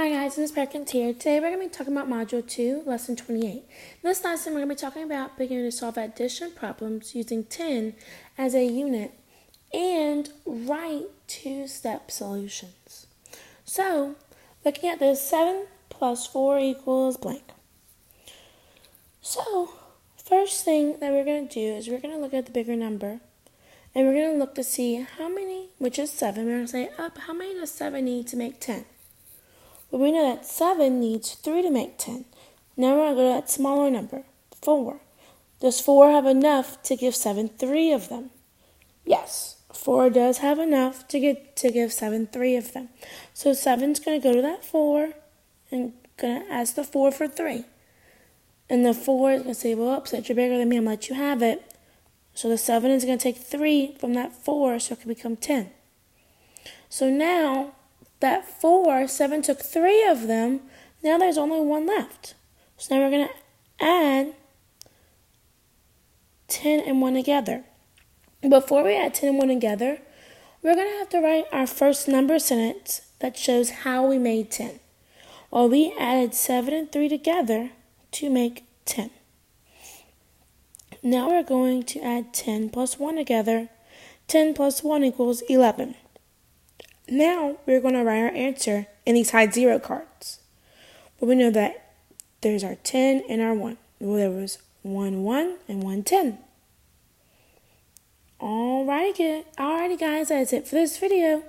Hi guys, this is Perkins here. Today we're going to be talking about Module 2, Lesson 28. In this lesson we're going to be talking about beginning to solve addition problems using 10 as a unit and write two-step solutions. So, looking at this, 7 plus 4 equals blank. So, first thing that we're going to do is we're going to look at the bigger number and we're going to look to see how many, which is 7, we're going to say, how many does 7 need to make 10? Well, we know that 7 needs 3 to make 10. Now we're going to go to that smaller number, 4. Does 4 have enough to give 7 3 of them? Yes, 4 does have enough to give 7 3 of them. So 7's going to go to that 4 and going to ask the 4 for 3. And the 4 is going to say, well, since you're bigger than me, I'm going to let you have it. So the 7 is going to take 3 from that 4 so it can become 10. So now, that 7 took 3 of them. Now there's only 1 left. So now we're going to add 10 and 1 together. Before we add 10 and 1 together, we're going to have to write our first number sentence that shows how we made 10. Well, we added 7 and 3 together to make 10. Now we're going to add 10 plus 1 together. 10 plus 1 equals 11. Now we're going to write our answer in these hide 0 cards. But we know that there's our 10 and our 1. Well, there was 1 1 and 1 10. Alrighty guys, that's it for this video.